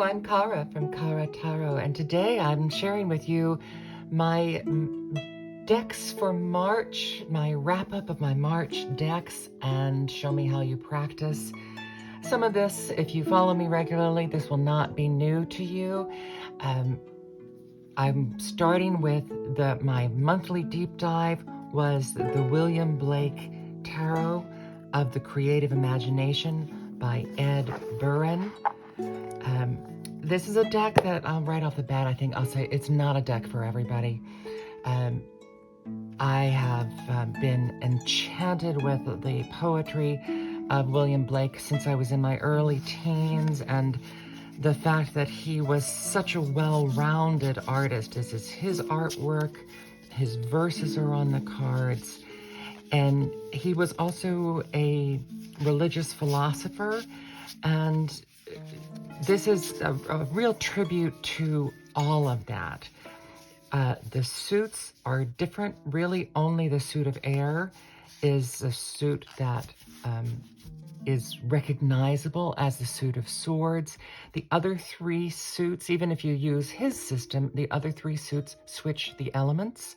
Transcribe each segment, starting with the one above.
Hello, I'm Kara from Kara Tarot, and today I'm sharing with you my decks for March, my wrap-up of my March decks, and show me how you practice. Some of this, if you follow me regularly, this will not be new to you. I'm starting with my monthly deep dive was the William Blake Tarot of the Creative Imagination by Ed Buryn. This is a deck that right off the bat, I think I'll say it's not a deck for everybody. I have been enchanted with the poetry of William Blake since I was in my early teens, and the fact that he was such a well-rounded artist. This is his artwork, his verses are on the cards, and he was also a religious philosopher, and this is a real tribute to all of that. The suits are different. Really, only the suit of air is a suit that is recognizable as the suit of swords. The other three suits, even if you use his system, the other three suits switch the elements,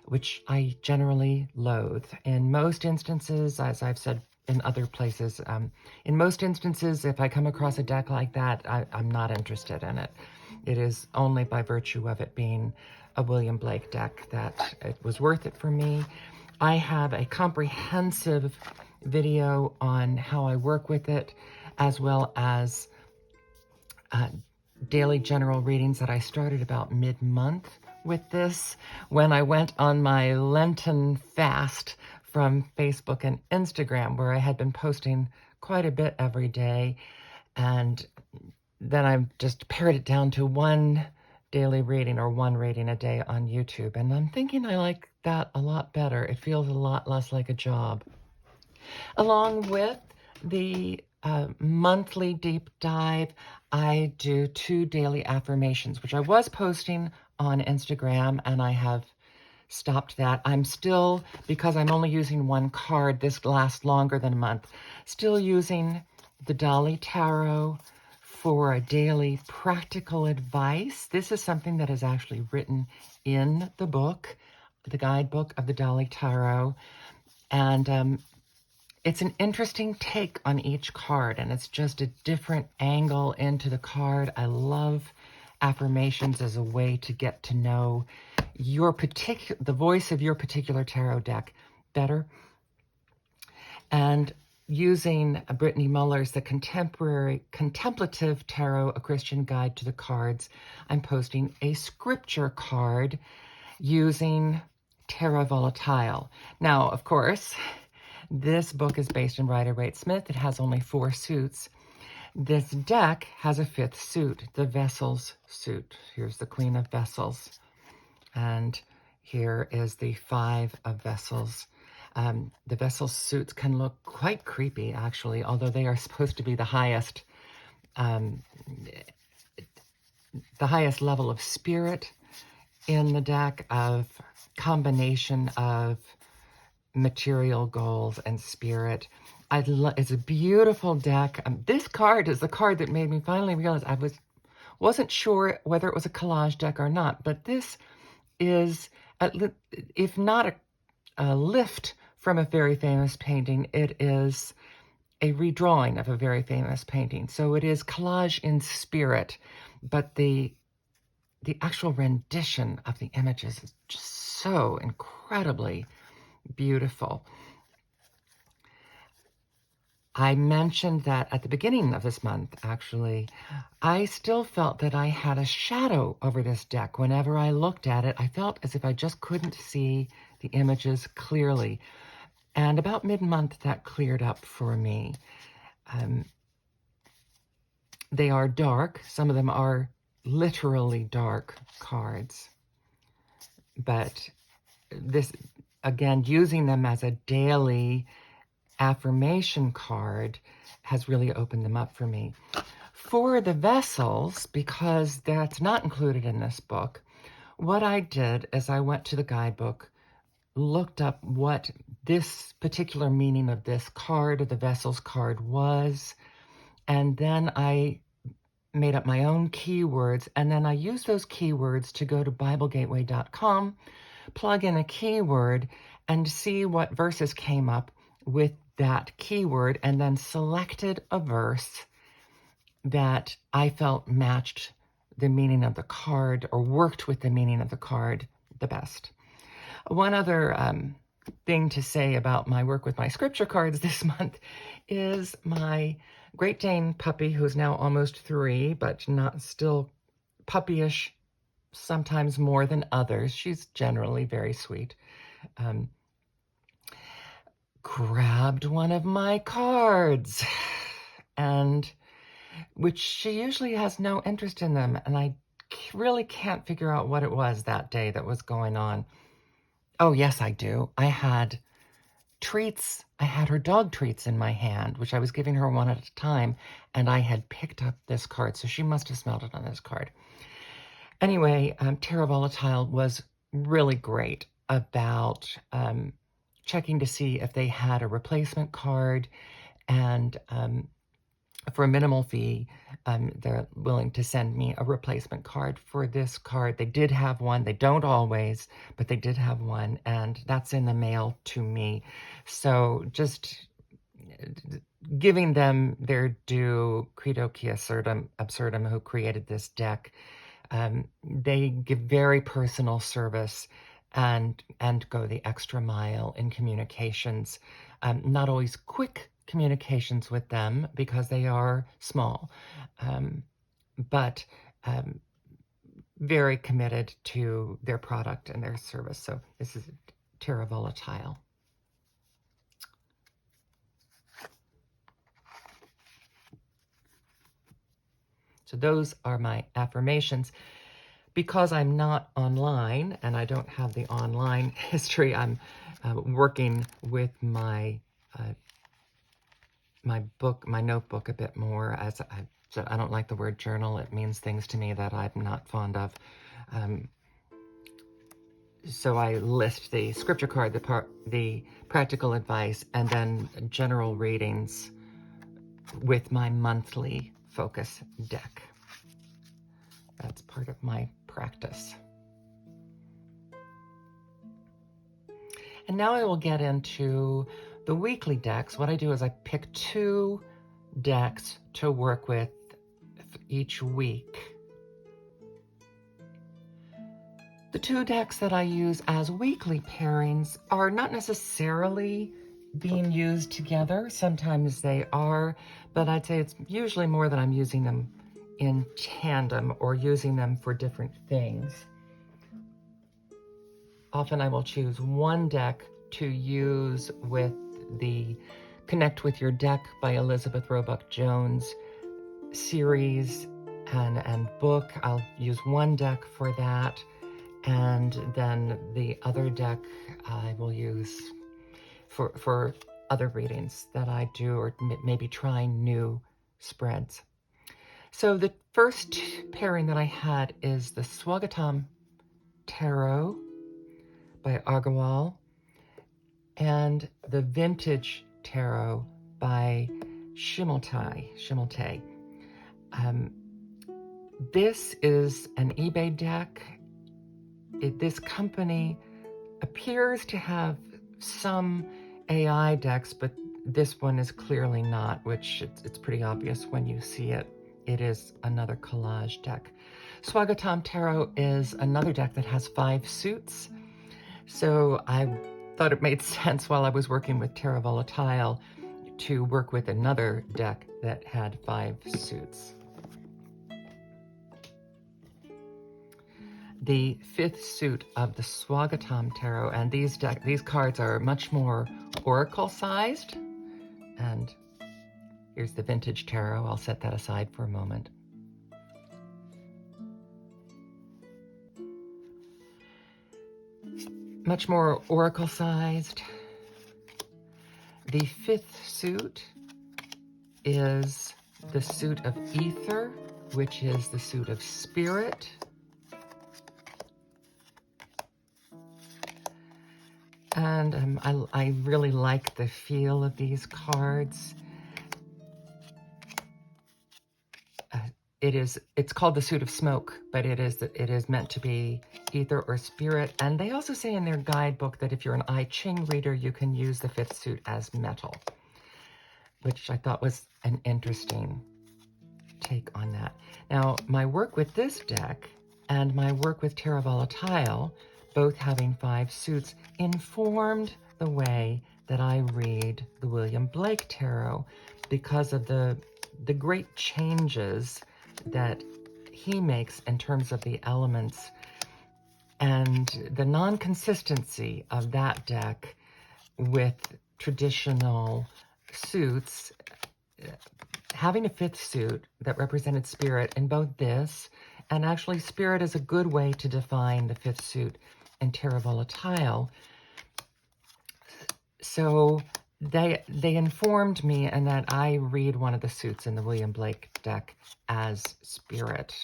which I generally loathe. In most instances, as I've said in other places, in most instances, if I come across a deck like that, I'm not interested in it. It is only by virtue of it being a William Blake deck that it was worth it for me. I have a comprehensive video on how I work with it, as well as daily general readings that I started about mid-month with this when I went on my Lenten fast from Facebook and Instagram, where I had been posting quite a bit every day, and then I just pared it down to one daily reading or one reading a day on YouTube, and I'm thinking I like that a lot better. It feels a lot less like a job. Along with the monthly deep dive, I do 2 daily affirmations, which I was posting on Instagram, and I have stopped that. I'm still, because I'm only using one card, this lasts longer than a month, still using the Dali Tarot for a daily practical advice. This is something that is actually written in the book, the guidebook of the Dali Tarot, and it's an interesting take on each card, and it's just a different angle into the card. I love affirmations as a way to get to know the voice of your particular tarot deck better. And using Brittany Muller's The Contemplative Tarot, A Christian Guide to the Cards, I'm posting a scripture card using Terra Volatile. Now, of course, this book is based in Rider-Waite Smith. It has only 4 suits. This deck has a 5th suit, the Vessels suit. Here's the Queen of Vessels. And here is the 5 of Vessels. The Vessels suits can look quite creepy, actually, although they are supposed to be the highest level of spirit in the deck, of combination of material goals and spirit. It's a beautiful deck. This card is the card that made me finally realize I wasn't sure whether it was a collage deck or not, but this is, if not a lift from a very famous painting, it is a redrawing of a very famous painting. So it is collage in spirit, but the actual rendition of the images is just so incredibly beautiful. I mentioned that at the beginning of this month, actually, I still felt that I had a shadow over this deck. Whenever I looked at it, I felt as if I just couldn't see the images clearly. And about mid-month, that cleared up for me. They are dark. Some of them are literally dark cards. But this, again, using them as a daily affirmation card has really opened them up for me. For the Vessels, because that's not included in this book, what I did is I went to the guidebook, looked up what this particular meaning of this card, or the Vessels card, was, and then I made up my own keywords, and then I use those keywords to go to BibleGateway.com, plug in a keyword, and see what verses came up with that keyword, and then selected a verse that I felt matched the meaning of the card or worked with the meaning of the card the best. One other thing to say about my work with my scripture cards this month is my Great Dane puppy, who's now almost 3, but not still puppyish, sometimes more than others. She's generally very sweet. Grabbed one of my cards, and which she usually has no interest in them, and I really can't figure out what it was that day that was going on. Oh, yes, I do. I had treats. I had her dog treats in my hand, which I was giving her one at a time, and I had picked up this card, so she must have smelled it on this card. Anyway, Terra Volatile was really great about checking to see if they had a replacement card, and for a minimal fee, they're willing to send me a replacement card for this card. They did have one. They don't always, but they did have one, and that's in the mail to me. So just giving them their due, credo qui absurdum, who created this deck. They give very personal service and go the extra mile in communications. Not always quick communications with them because they are small, but very committed to their product and their service. So this is Terra Volatile. So those are my affirmations. Because I'm not online and I don't have the online history, I'm working with my my notebook a bit more. So I don't like the word journal. It means things to me that I'm not fond of. So I list the scripture card, the practical advice, and then general readings with my monthly focus deck. That's part of my practice. And now I will get into the weekly decks. What I do is I pick 2 decks to work with each week. The 2 decks that I use as weekly pairings are not necessarily being used together. Sometimes they are, but I'd say it's usually more that I'm using them in tandem or using them for different things. Often I will choose one deck to use with the Connect With Your Deck by Elizabeth Roebuck Jones series and book. I'll use one deck for that, and then the other deck I will use for other readings that I do, or maybe trying new spreads. So the first pairing that I had is the Swagatam Tarot by Agarwal and the Vintage Tarot by Shimiltei. This is an eBay deck. This company appears to have some AI decks, but this one is clearly not, which it's pretty obvious when you see it. It is another collage deck. Swagatam Tarot is another deck that has 5 suits. So I thought it made sense while I was working with Terra Volatile to work with another deck that had 5 suits. The 5th suit of the Swagatam Tarot, and these cards are much more oracle-sized. And here's the Vintage Tarot. I'll set that aside for a moment. Much more oracle-sized. The 5th suit is the suit of Ether, which is the suit of Spirit. And I really like the feel of these cards. it's called the Suit of Smoke, but it is meant to be ether or spirit. And they also say in their guidebook that if you're an I Ching reader, you can use the fifth suit as metal, which I thought was an interesting take on that. Now, my work with this deck and my work with Terra Volatile, both having 5 suits, informed the way that I read the William Blake Tarot because of the great changes that he makes in terms of the elements and the non-consistency of that deck with traditional suits. Having a 5th suit that represented spirit in both this, and actually spirit is a good way to define the 5th suit in Terra Volatile. So they informed me, and that I read one of the suits in the William Blake deck as spirit.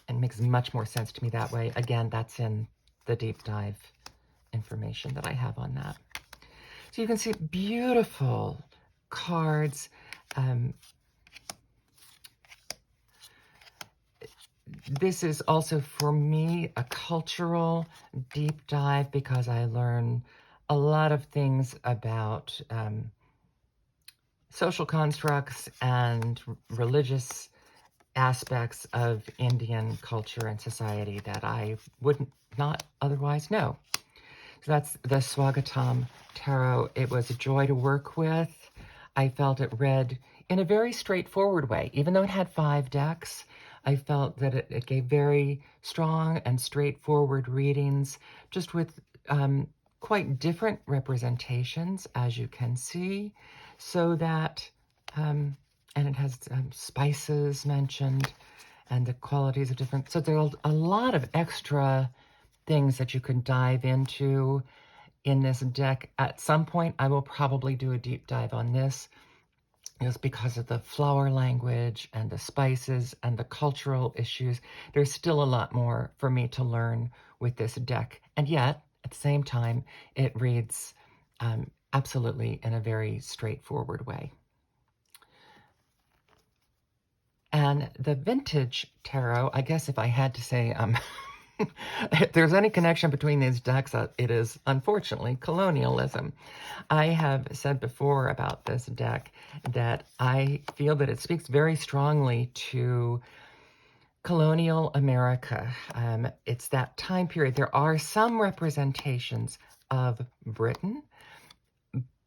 It makes much more sense to me that way. Again, that's in the deep dive information that I have on that. So you can see beautiful cards. This is also, for me, a cultural deep dive because I learn a lot of things about social constructs and religious aspects of Indian culture and society that I would not otherwise know. So that's the Swagatam Tarot. It was a joy to work with. I felt it read in a very straightforward way. Even though it had 5 decks, I felt that it gave very strong and straightforward readings, just with quite different representations, as you can see, so that, and it has spices mentioned and the qualities of different, so there's a lot of extra things that you can dive into in this deck. At some point, I will probably do a deep dive on this, just because of the flower language and the spices and the cultural issues. There's still a lot more for me to learn with this deck. And yet, at the same time, it reads absolutely in a very straightforward way. And the vintage tarot, I guess if I had to say, if there's any connection between these decks, it is unfortunately colonialism. I have said before about this deck that I feel that it speaks very strongly to colonial America. It's that time period. There are some representations of Britain,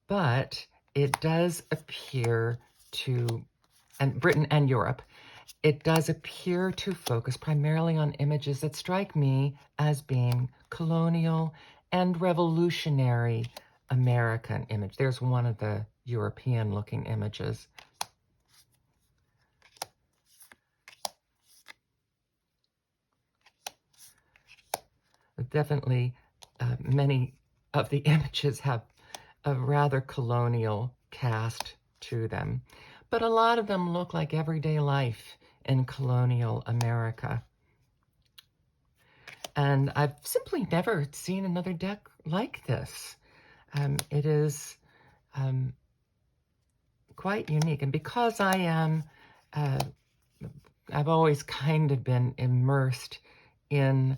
but it does appear to, and Britain and Europe, it does appear to focus primarily on images that strike me as being colonial and revolutionary American image. There's one of the European-looking images. Definitely, many of the images have a rather colonial cast to them, but a lot of them look like everyday life in colonial America. And I've simply never seen another deck like this. It is quite unique. And because I am, I've always kind of been immersed in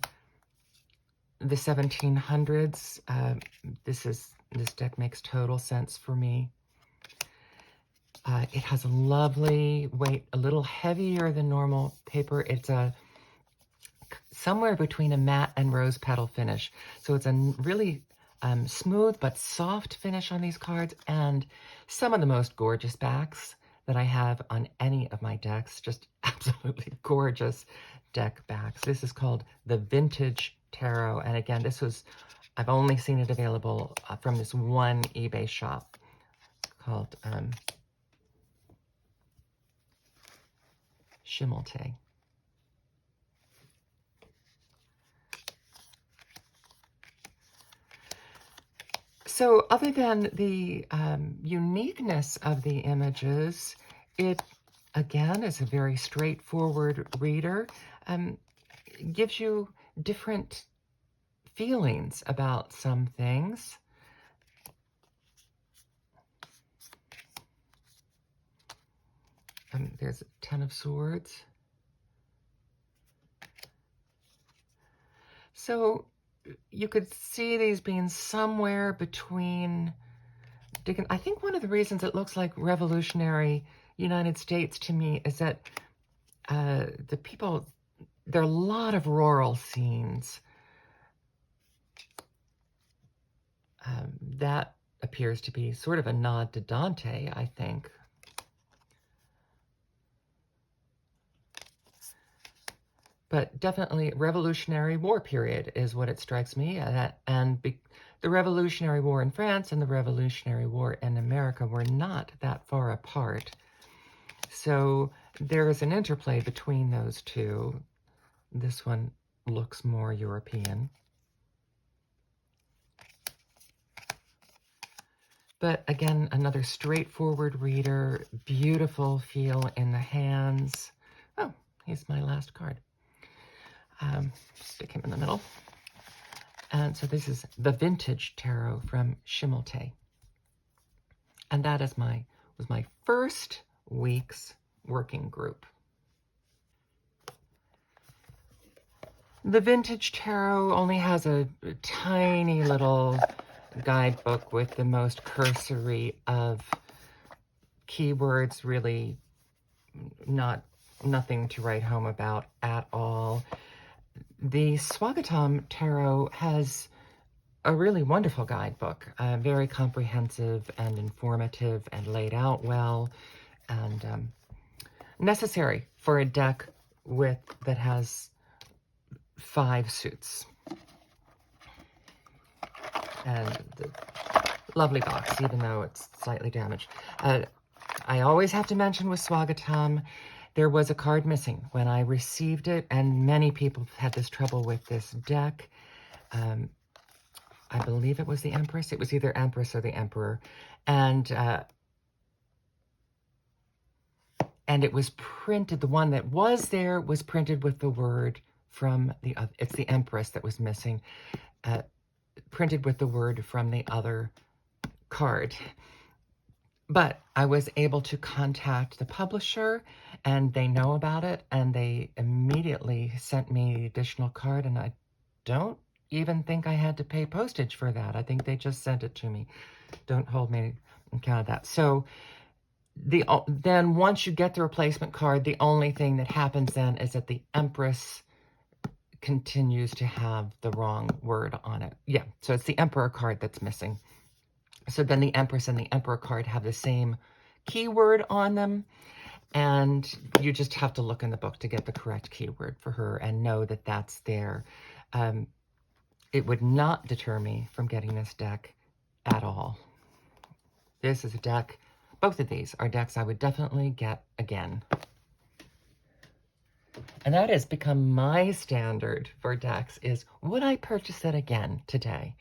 the 1700s, this deck makes total sense for me. It has a lovely weight, a little heavier than normal paper. It's somewhere between a matte and rose petal finish. So it's a really smooth but soft finish on these cards, and some of the most gorgeous backs that I have on any of my decks. Just absolutely gorgeous deck backs. This is called the Vintage Tarot, and again, I've only seen it available from this one eBay shop called Shimiltei. So other than the uniqueness of the images, it, again, is a very straightforward reader. Gives you different feelings about some things. There's 10 of Swords. So you could see these being somewhere between, I think one of the reasons it looks like revolutionary United States to me is that the people, there are a lot of rural scenes. That appears to be sort of a nod to Dante, I think. But definitely Revolutionary War period is what it strikes me. The Revolutionary War in France and the Revolutionary War in America were not that far apart. So there is an interplay between those two. This one looks more European. But again, another straightforward reader, beautiful feel in the hands. Oh, here's my last card. Stick him in the middle. And so this is the Vintage Tarot from Shimiltei. And that is was my first week's working group. The Vintage Tarot only has a tiny little guidebook with the most cursory of keywords, really nothing to write home about at all. The Swagatam Tarot has a really wonderful guidebook, very comprehensive and informative and laid out well, and necessary for a deck that has 5 suits. And the lovely box, even though it's slightly damaged. I always have to mention with Swagatam, there was a card missing when I received it, and many people had this trouble with this deck. I believe it was the Empress. It was either Empress or the Emperor. And it was printed, the one that was there was printed with the word from the other. It's the Empress that was missing. Printed with the word from the other card. But I was able to contact the publisher, and they know about it, and they immediately sent me the additional card, and I don't even think I had to pay postage for that. I think they just sent it to me. Don't hold me on account of that. So then once you get the replacement card, the only thing that happens then is that the Empress continues to have the wrong word on it. Yeah, so it's the Emperor card that's missing. So then the Empress and the Emperor card have the same keyword on them, and you just have to look in the book to get the correct keyword for her and know that that's there. It would not deter me from getting this deck at all. This is a deck, both of these are decks I would definitely get again. And that has become my standard for decks, is would I purchase it again today?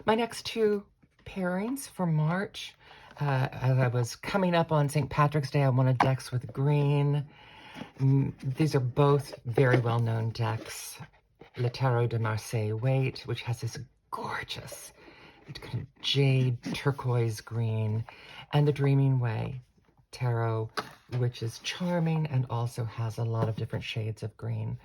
My next 2 pairings for March, as I was coming up on St. Patrick's Day, I wanted decks with green. These are both very well-known decks. Le Tarot de Marseilles-Waite, which has this gorgeous kind of jade turquoise green, and the Dreaming Way Tarot, which is charming and also has a lot of different shades of green.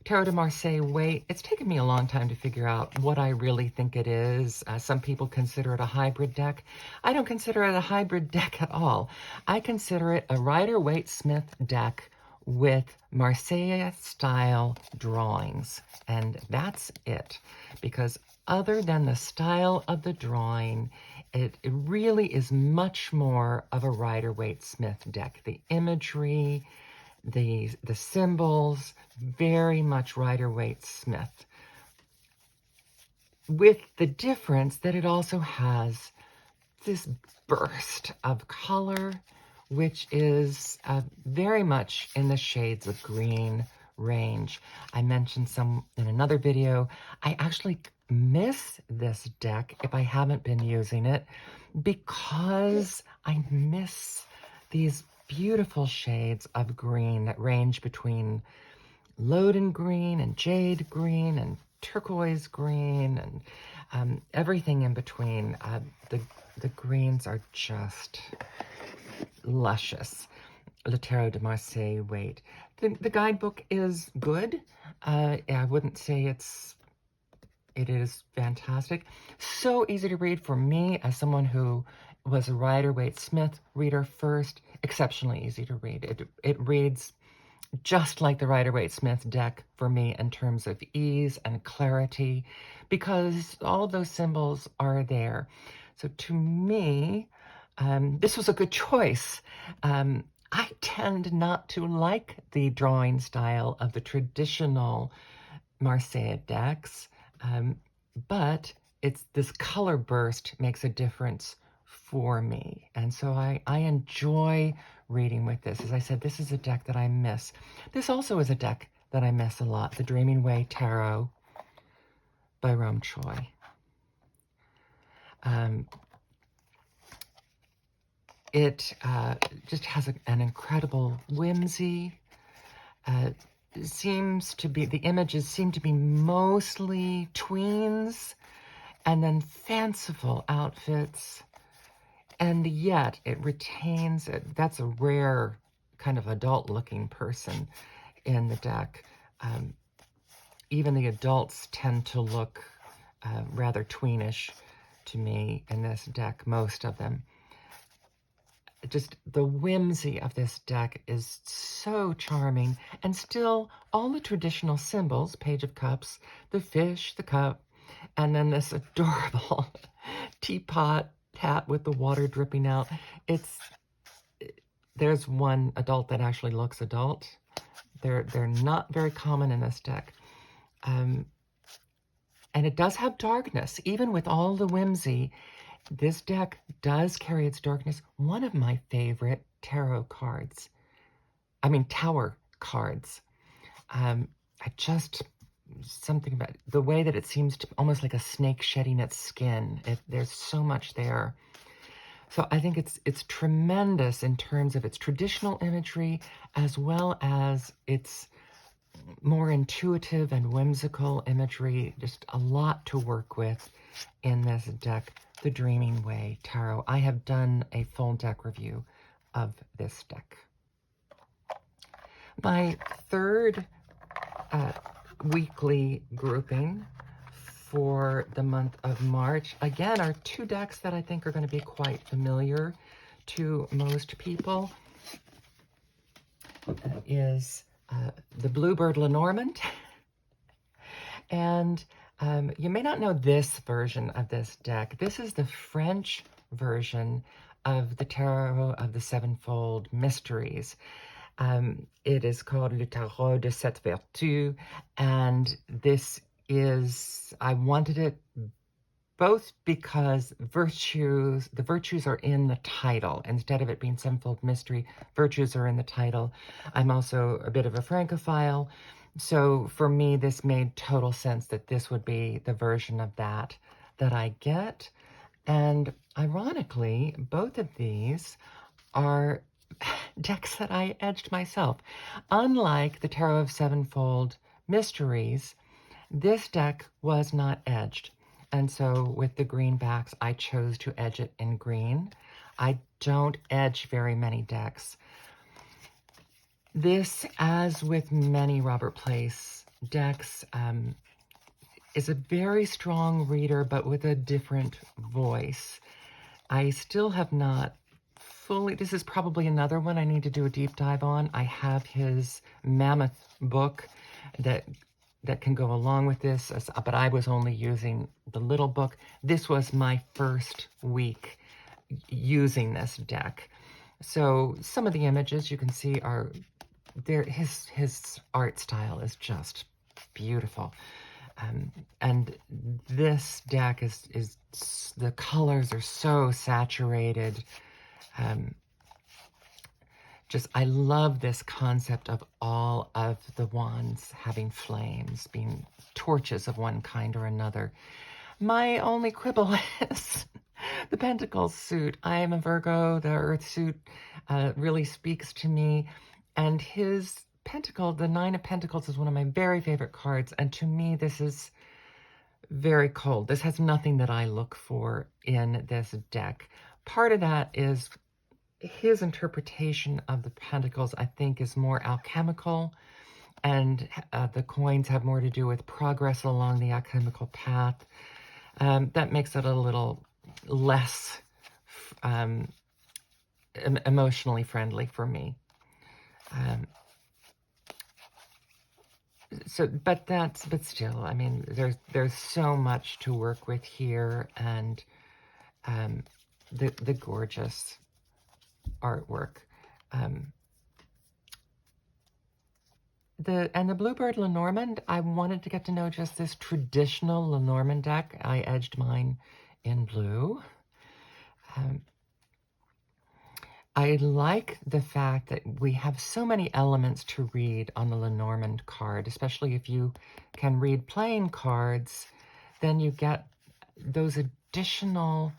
Tarot de Marseilles-Waite, it's taken me a long time to figure out what I really think it is. Some people consider it a hybrid deck. I don't consider it a hybrid deck at all. I consider it a Rider-Waite-Smith deck with Marseille-style drawings. And that's it. Because other than the style of the drawing, it really is much more of a Rider-Waite-Smith deck. The imagery, the symbols, very much Rider-Waite-Smith, with the difference that it also has this burst of color, which is very much in the shades of green range. I mentioned some in another video. I actually miss this deck if I haven't been using it, because I miss these beautiful shades of green that range between Loden green and jade green and turquoise green, and everything in between. The greens are just luscious. Le Terra de Marseilles-Waite. The guidebook is good. I wouldn't say it is fantastic. So easy to read for me as someone who was a Rider-Waite-Smith reader first. Exceptionally easy to read. It reads just like the Rider-Waite-Smith deck for me in terms of ease and clarity, because all of those symbols are there. So to me, this was a good choice. I tend not to like the drawing style of the traditional Marseille decks, but this color burst makes a difference for me. And so I enjoy reading with this. As I said, this is a deck that I miss. This also is a deck that I miss a lot, the Dreaming Way Tarot by Rome Choi. It just has an incredible whimsy. The images seem to be mostly tweens and then fanciful outfits. And yet it retains, that's a rare kind of adult-looking person in the deck. Even the adults tend to look rather tweenish to me in this deck, most of them. Just the whimsy of this deck is so charming, and still all the traditional symbols, Page of Cups, the fish, the cup, and then this adorable teapot hat with the water dripping out. There's one adult that actually looks adult. They're not very common in this deck. And it does have darkness. Even with all the whimsy, this deck does carry its darkness. One of my favorite tower cards. Something about the way that it seems to almost like a snake shedding its skin. There's so much there. So I think it's tremendous in terms of its traditional imagery as well as its more intuitive and whimsical imagery. Just a lot to work with in this deck, the Dreaming Way Tarot. I have done a full deck review of this deck. My third weekly grouping for the month of March, again, are two decks that I think are going to be quite familiar to most people. Is the Bluebird Lenormand. And you may not know this version of this deck. This is the French version of the Tarot of the Sevenfold Mysteries. It is called Le Tarot de Sept Vertus, and this is, I wanted it both because the virtues are in the title. Instead of it being Sevenfold Mystery, virtues are in the title. I'm also a bit of a Francophile, so for me, this made total sense that this would be the version of that I get. And ironically, both of these are decks that I edged myself. Unlike the Tarot of Sevenfold Mysteries, this deck was not edged. And so with the green backs, I chose to edge it in green. I don't edge very many decks. This, as with many Robert Place decks, is a very strong reader, but with a different voice. I still have not fully, this is probably another one I need to do a deep dive on. I have his mammoth book that can go along with this, but I was only using the little book. This was my first week using this deck. So some of the images you can see are there. His art style is just beautiful. And this deck is the colors are so saturated. I love this concept of all of the wands having flames, being torches of one kind or another. My only quibble is the Pentacles suit. I am a Virgo. The Earth suit really speaks to me. And his the Nine of Pentacles is one of my very favorite cards, and to me this is very cold. This has nothing that I look for in this deck. Part of that is his interpretation of the Pentacles, I think, is more alchemical, and the coins have more to do with progress along the alchemical path. That makes it a little less emotionally friendly for me. But still, I mean, there's so much to work with here, and the gorgeous artwork. The Bluebird Lenormand, I wanted to get to know just this traditional Lenormand deck. I edged mine in blue. I like the fact that we have so many elements to read on the Lenormand card, especially if you can read playing cards, then you get those additional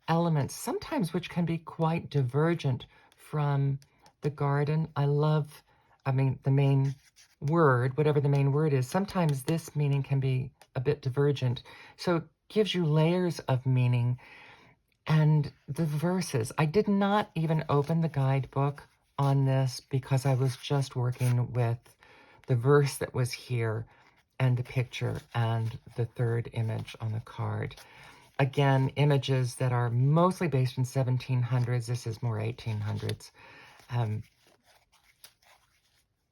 elements, sometimes which can be quite divergent from the garden. The main word, whatever the main word is, sometimes this meaning can be a bit divergent. So it gives you layers of meaning. And the verses, I did not even open the guidebook on this because I was just working with the verse that was here and the picture and the third image on the card. Again, images that are mostly based in 1700s. This is more 1800s.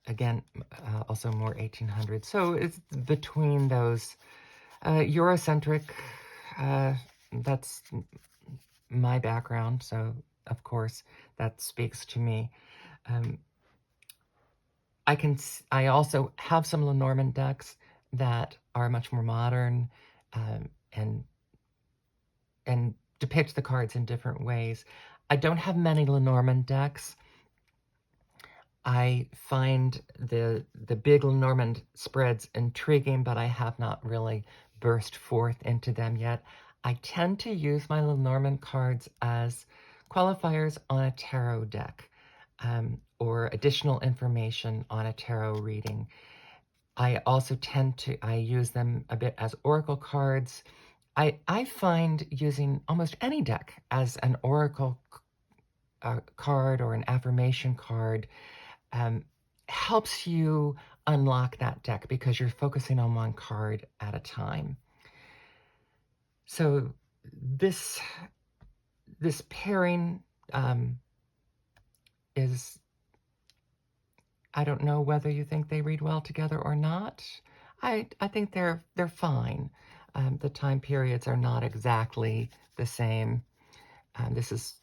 Again, also more 1800s. So it's between those. Eurocentric, that's my background, so of course that speaks to me. I also have some Lenormand decks that are much more modern and depict the cards in different ways. I don't have many Lenormand decks. I find the big Lenormand spreads intriguing, but I have not really burst forth into them yet. I tend to use my Lenormand cards as qualifiers on a tarot deck or additional information on a tarot reading. I also I use them a bit as oracle cards. I find using almost any deck as an oracle card or an affirmation card helps you unlock that deck because you're focusing on one card at a time. So this pairing is, I don't know whether you think they read well together or not. I think they're fine. The time periods are not exactly the same. This is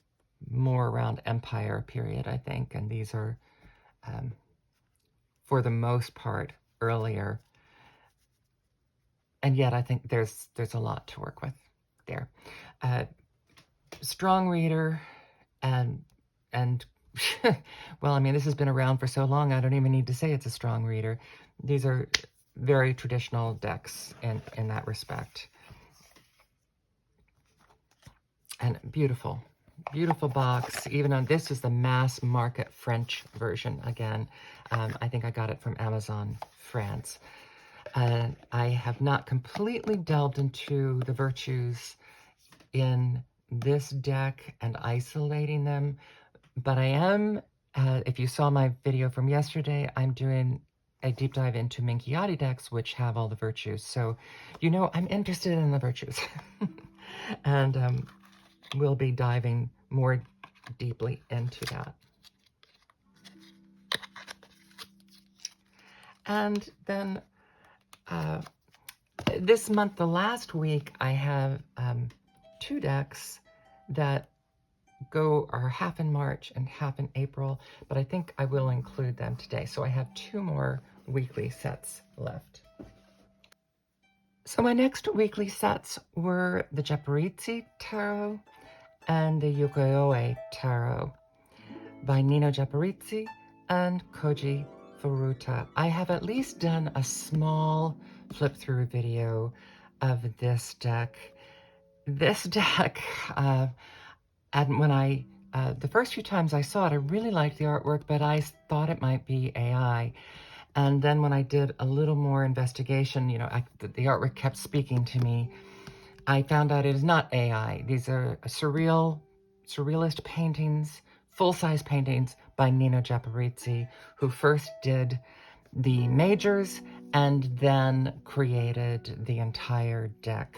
more around Empire period, I think, and these are for the most part earlier. And yet I think there's a lot to work with there. Strong reader and well, I mean, this has been around for so long, I don't even need to say it's a strong reader. These are very traditional decks in that respect. And beautiful, beautiful box. Even on this is the mass market French version. Again, I think I got it from Amazon France. I have not completely delved into the virtues in this deck and isolating them, but I am, if you saw my video from yesterday, I'm doing a deep dive into Minchiati decks, which have all the virtues. So, you know, I'm interested in the virtues. And we'll be diving more deeply into that. And then this month, the last week, I have 2 decks that are half in March and half in April, but I think I will include them today. So I have 2 more weekly sets left. So my next weekly sets were the Japaridze Tarot and the Ukiyoe Tarot by Nino Japaridze and Koji Furuta. I have at least done a small flip-through video of this deck. This deck, and when I the first few times I saw it, I really liked the artwork, but I thought it might be AI. And then when I did a little more investigation, you know, the artwork kept speaking to me. I found out it is not AI. These are surrealist paintings, full-size paintings by Nino Japaridze, who first did the majors and then created the entire deck.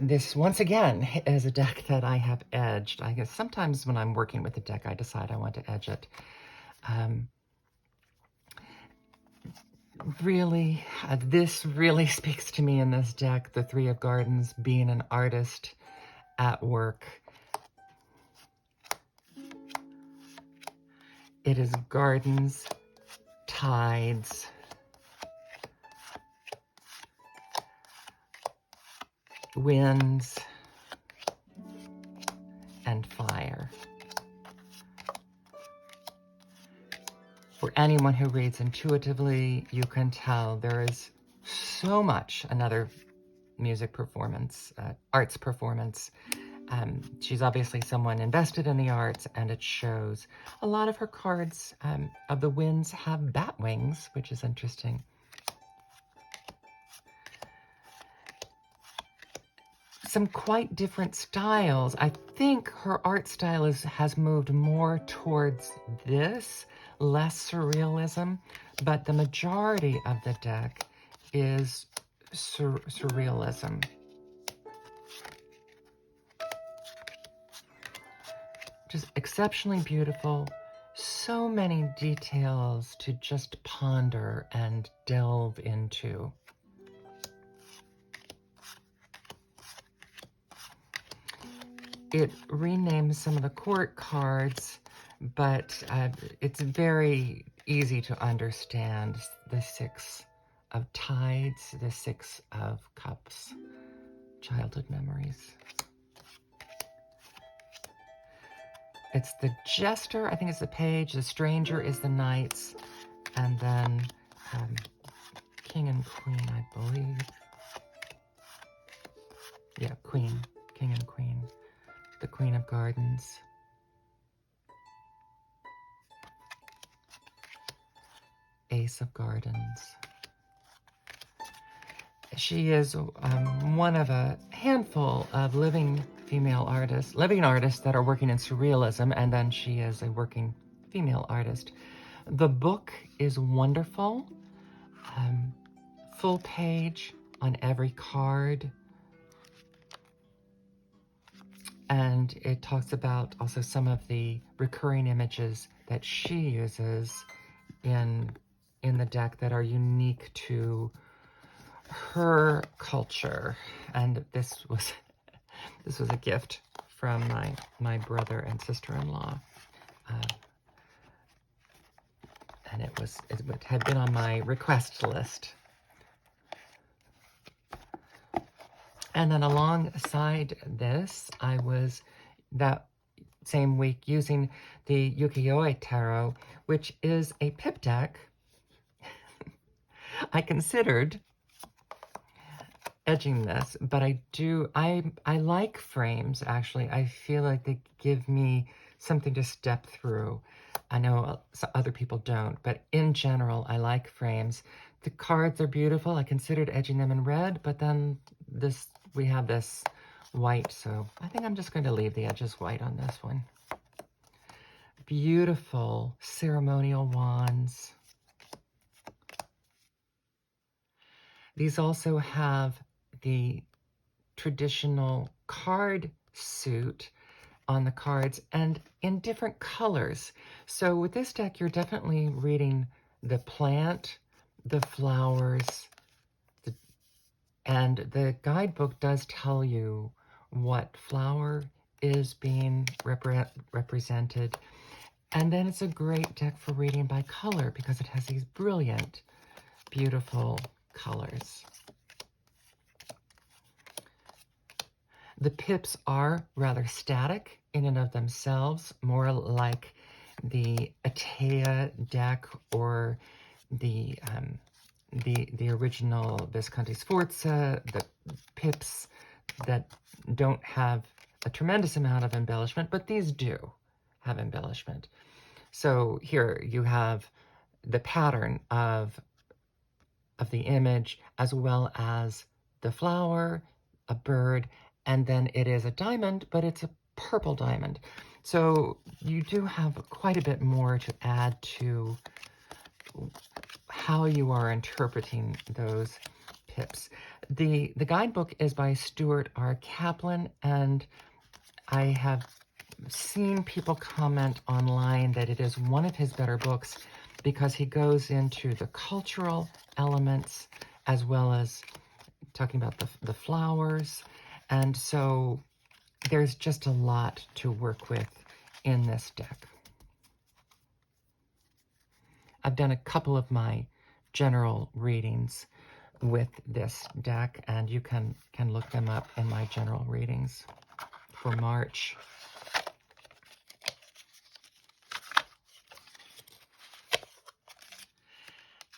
This, once again, is a deck that I have edged. I guess sometimes when I'm working with a deck, I decide I want to edge it. Really, this really speaks to me in this deck, the Three of Gardens, being an artist at work. It is gardens, tides, winds, and fire. For anyone who reads intuitively, you can tell there is so much another music performance, arts performance. She's obviously someone invested in the arts, and it shows. A lot of her cards of the winds have bat wings, which is interesting. Some quite different styles. I think her art style has moved more towards this, less surrealism, but the majority of the deck is surrealism. Just exceptionally beautiful. So many details to just ponder and delve into. It renames some of the court cards, but it's very easy to understand. The Six of Tides, the Six of Cups, childhood memories. It's the Jester, I think it's the Page, the Stranger is the Knights, and then King and Queen, I believe. Yeah, Queen, King and Queen. The Queen of Gardens. Ace of Gardens. She is one of a handful of living artists that are working in surrealism, and then she is a working female artist. The book is wonderful. Full page on every card. And it talks about also some of the recurring images that she uses in the deck that are unique to her culture. And this was a gift from my brother and sister-in-law. And it had been on my request list. And then alongside this, I was that same week using the Ukiyoe Tarot, which is a pip deck. I considered edging this, but I like frames, actually. I feel like they give me something to step through. I know other people don't, but in general, I like frames. The cards are beautiful. I considered edging them in red, but then we have this white, so I think I'm just going to leave the edges white on this one. Beautiful ceremonial wands. These also have the traditional card suit on the cards and in different colors. So with this deck, you're definitely reading the plant, the flowers, and the guidebook does tell you what flower is being represented. And then it's a great deck for reading by color because it has these brilliant, beautiful colors. The pips are rather static in and of themselves, more like the Atea deck or the original Visconti Sforza, the pips that don't have a tremendous amount of embellishment, but these do have embellishment. So here you have the pattern of the image, as well as the flower, a bird, and then it is a diamond, but it's a purple diamond. So you do have quite a bit more to add to how you are interpreting those pips. The guidebook is by Stuart R. Kaplan, and I have seen people comment online that it is one of his better books because he goes into the cultural elements as well as talking about the flowers. And so there's just a lot to work with in this deck. I've done a couple of my general readings with this deck, and you can look them up in my general readings for March.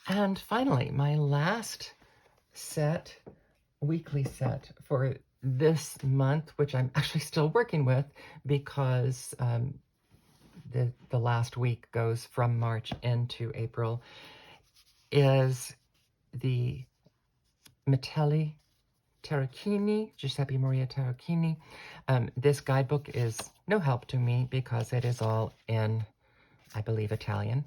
And finally, my last set, weekly set for this month, which I'm actually still working with because the last week goes from March into April, is the Mitelli Tarochini, Giuseppe Maria Tarochini. This guidebook is no help to me because it is all in, I believe, Italian.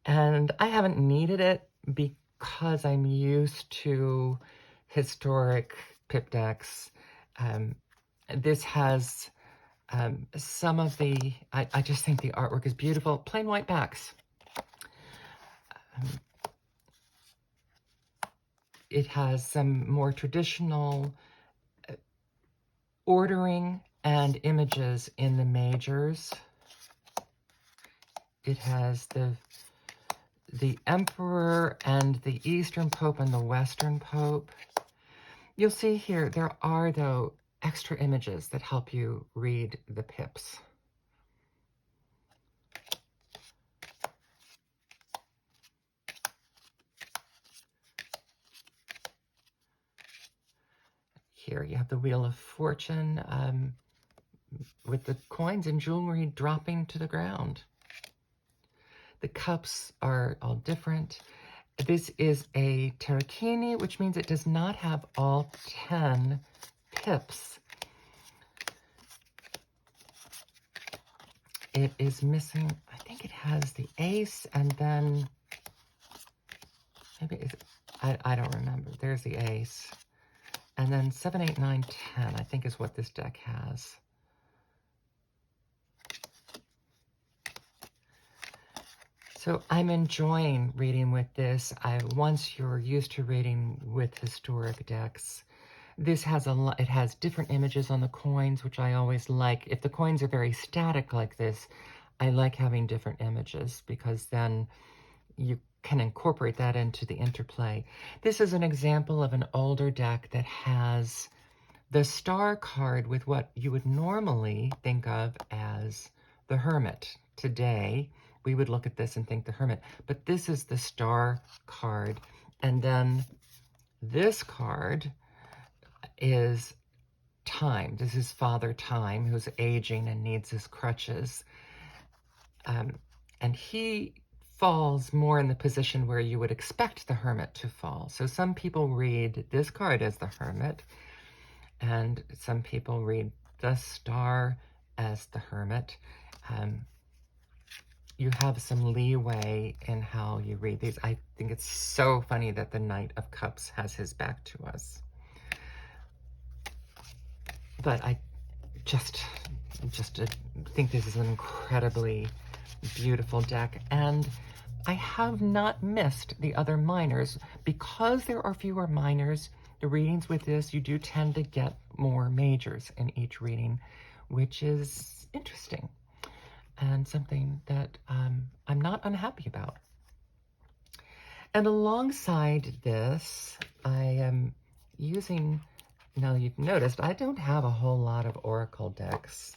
And I haven't needed it because I'm used to historic pip decks. This has some of the, I just think the artwork is beautiful. Plain white backs. It has some more traditional ordering and images in the majors. It has the Emperor and the Eastern Pope and the Western Pope. You'll see here there are, though, extra images that help you read the pips. Here you have the Wheel of Fortune with the coins and jewelry dropping to the ground. The cups are all different. This is a Tarochini, which means it does not have all 10 pips. It is missing, I think it has the ace, and then maybe I don't remember. There's the ace. And then 7, 8, 9, 10, I think is what this deck has. So I'm enjoying reading with this. Once you're used to reading with historic decks, this has it has different images on the coins, which I always like. If the coins are very static like this, I like having different images because then you can incorporate that into the interplay. This is an example of an older deck that has the star card with what you would normally think of as the Hermit. Today, we would look at this and think the Hermit, but this is the star card. And then this card is Time. This is Father Time, who's aging and needs his crutches. And he falls more in the position where you would expect the Hermit to fall. So some people read this card as the Hermit, and some people read the Star as the Hermit. You have some leeway in how you read these. I think it's so funny that the Knight of Cups has his back to us. But I just think this is an incredibly beautiful deck, and I have not missed the other minors. Because there are fewer minors, the readings with this, you do tend to get more majors in each reading, which is interesting and something that I'm not unhappy about. And alongside this, I am using, now you've noticed, I don't have a whole lot of Oracle decks,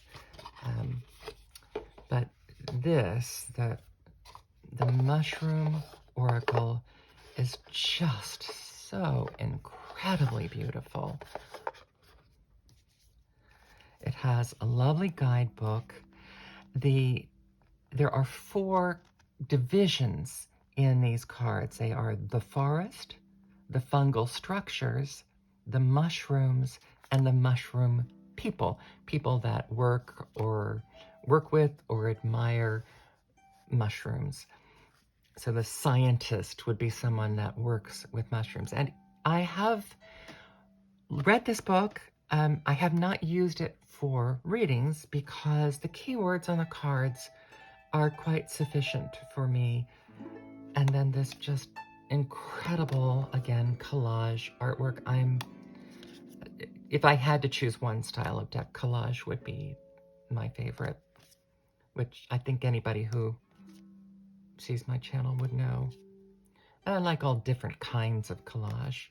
but this, the Mushroom Oracle, is just so incredibly beautiful. has a lovely guidebook. There are 4 divisions in these cards. They are the forest, the fungal structures, the mushrooms, and the mushroom people. People that work with or admire mushrooms. So the scientist would be someone that works with mushrooms. And I have read this book. I have not used it for readings because the keywords on the cards are quite sufficient for me. And then this just incredible, again, collage artwork. If I had to choose one style of deck, collage would be my favorite, which I think anybody who sees my channel would know. And I like all different kinds of collage.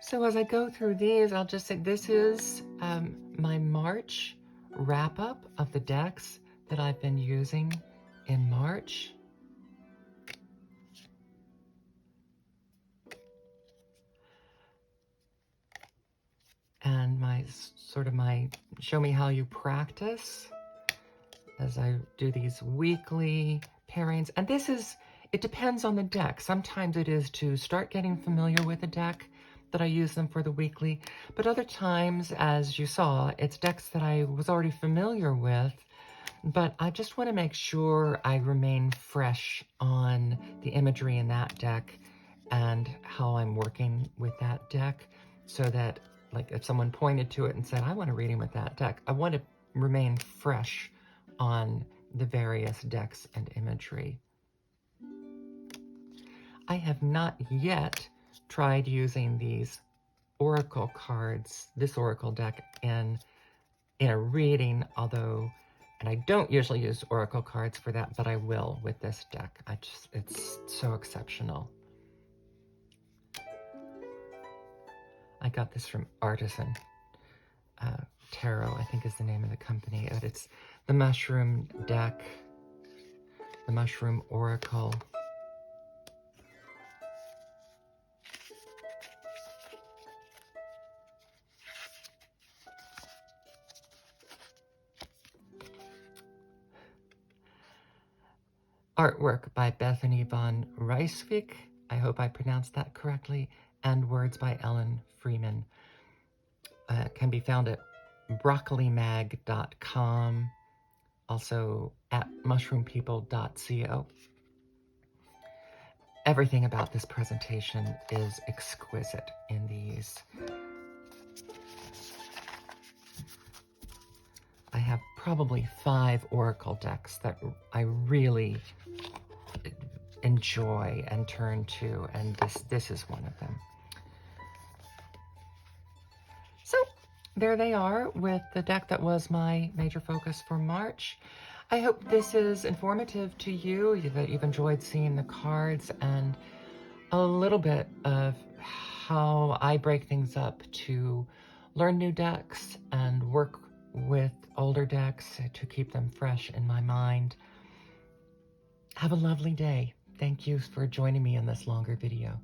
So as I go through these, I'll just say this is my March wrap-up of the decks that I've been using in March. And my show me how you practice as I do these weekly pairings. And it depends on the deck. Sometimes it is to start getting familiar with the deck that I use them for the weekly, but other times, as you saw, it's decks that I was already familiar with, but I just want to make sure I remain fresh on the imagery in that deck and how I'm working with that deck, so that, like, if someone pointed to it and said, I want a reading with that deck, I want to remain fresh on the various decks and imagery. I have not yet tried using these oracle cards, this oracle deck, in a reading, although, and I don't usually use oracle cards for that, but I will with this deck. It's so exceptional. I got this from Artisan. Terra, I think, is the name of the company. It's the mushroom deck, the mushroom oracle. Artwork by Bethany von Rijswijk. I hope I pronounced that correctly. And words by Ellen Freeman. Can be found at broccolimag.com, also at mushroompeople.co. Everything about this presentation is exquisite in these. I have probably 5 oracle decks that I really enjoy and turn to, and this is one of them. So there they are with the deck that was my major focus for March. I hope this is informative to you, that you've enjoyed seeing the cards and a little bit of how I break things up to learn new decks and work with older decks to keep them fresh in my mind. Have a lovely day. Thank you for joining me in this longer video.